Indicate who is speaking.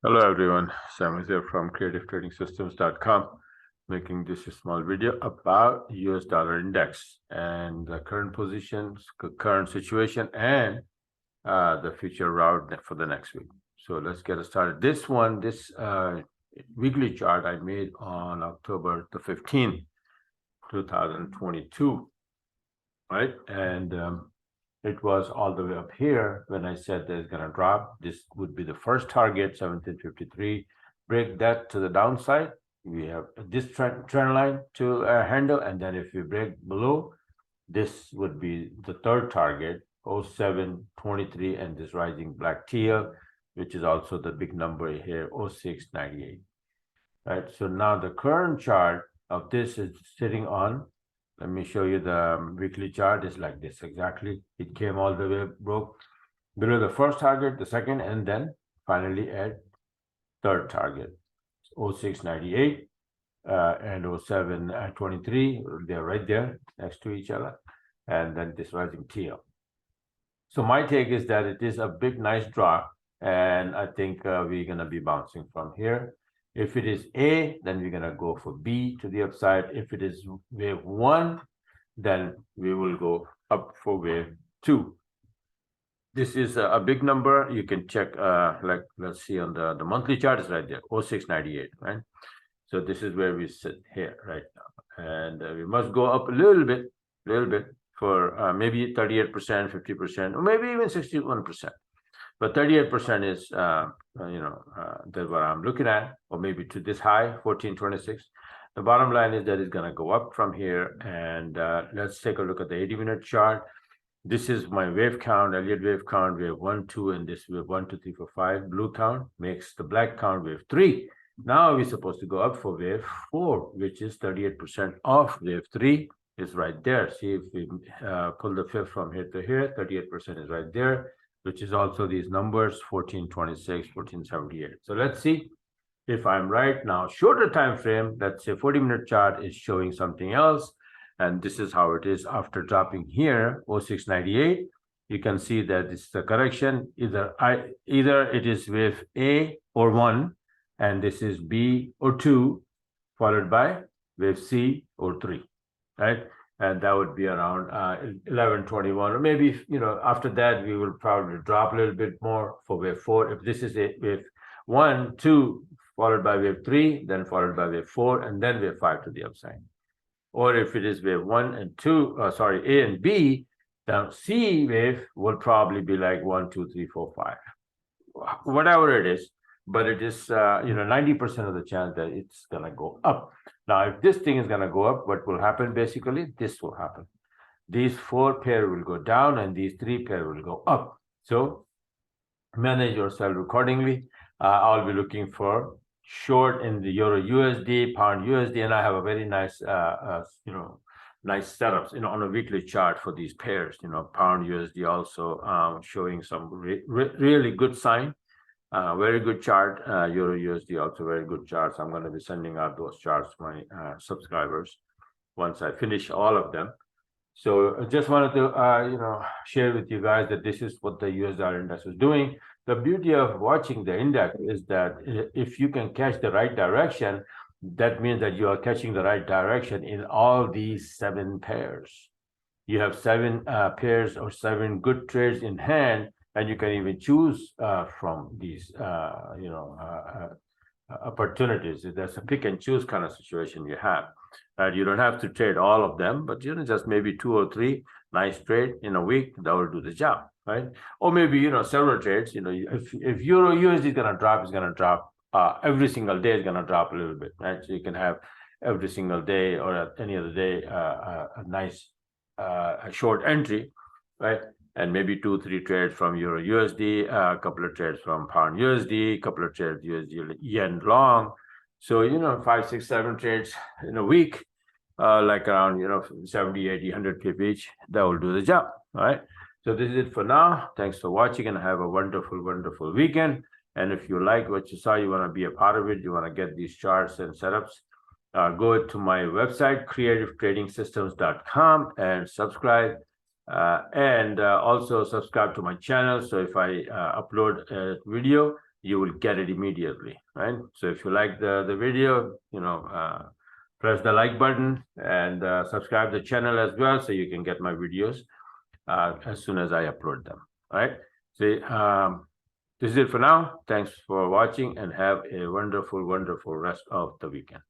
Speaker 1: Hello everyone, Sam is here from creativetradingsystems.com, making this a small video about US dollar index and the current positions, current situation, and the future route for the next week. So let's get started. This weekly chart I made on October the 15th, 2022, right? And it was all the way up here when I said that it's going to drop. This would be the first target, 1753. Break that to the downside. We have this trend line to handle. And then if we break below, this would be the third target, 0723, and this rising black teal, which is also the big number here, 0698. Right. So now the current chart of this is sitting on, let me show you the weekly chart is like this exactly. It came all the way, broke below the first target, the second, and then finally at third target, 0698 and 0723. They're right there next to each other. And then this rising teal. So my take is that it is a big, nice drop. And I think we're going to be bouncing from here. If it is A, then we're going to go for B to the upside. If it is wave 1, then we will go up for wave 2. This is a big number. You can check, like, let's see on the monthly chart is right there, 0698, right? So this is where we sit here right now. And we must go up a little bit for maybe 38%, 50%, or maybe even 61%. But 38% is, that's what I'm looking at, or maybe to this high, 1426. The bottom line is that it's going to go up from here. And let's take a look at the 80-minute chart. This is my wave count, Elliott wave count, wave 1, 2, and this wave 1, 2, 3, 4, 5. Blue count makes the black count wave 3. Now we're supposed to go up for wave 4, which is 38% off wave 3 is right there. See, if we pull the fifth from here to here, 38% is right there, which is also these numbers, 1426, 1478. So let's see if I'm right now. Shorter time frame, let's say 40-minute chart is showing something else. And this is how it is after dropping here, 0698. You can see that this is a correction. Either it is wave A or 1, and this is B or 2, followed by wave C or 3, right? And that would be around 1121, or maybe, after that, we will probably drop a little bit more for wave 4. If this is a wave 1, 2, followed by wave 3, then followed by wave 4, and then wave 5 to the upside. Or if it is wave 1 and 2, A and B, then C wave will probably be like 1, 2, 3, 4, 5, whatever it is. But it is, 90% of the chance that it's going to go up. Now, if this thing is going to go up, what will happen? Basically, this will happen. These 4 pair will go down and these 3 pair will go up. So manage yourself accordingly. I'll be looking for short in the Euro USD, Pound USD, and I have a very nice, nice setups, on a weekly chart for these pairs. Pound USD also showing some really good sign. Very good chart. Euro USD also very good charts. I'm going to be sending out those charts to my subscribers once I finish all of them. So I just wanted to share with you guys that this is what the US dollar index is doing. The beauty of watching the index is that if you can catch the right direction, that means that you are catching the right direction in all these 7 pairs. You have 7 pairs or 7 good trades in hand, and you can even choose from these, opportunities. That's a pick and choose kind of situation you have. You don't have to trade all of them, but just maybe 2 or 3 nice trade in a week that will do the job, right? Or maybe several trades. If Euro USD is going to drop, it's going to drop every single day. Is going to drop a little bit, right? So you can have every single day or any other day a nice a short entry, right? And maybe 2, 3 trades from Euro USD, a couple of trades from Pound USD, a couple of trades USD yen long. So 5, 6, 7 trades in a week, like around 70, 80, 100 pip each. That will do the job. All right. So this is it for now. Thanks for watching, and have a wonderful, wonderful weekend. And if you like what you saw, you want to be a part of it, you want to get these charts and setups, go to my website, creativetradingsystems.com, and subscribe. And also subscribe to my channel. So if I upload a video, you will get it immediately, right? So if you like the video, press the like button and subscribe the channel as well, so you can get my videos as soon as I upload them. All right. So this is it for now. Thanks for watching and have a wonderful, wonderful rest of the weekend.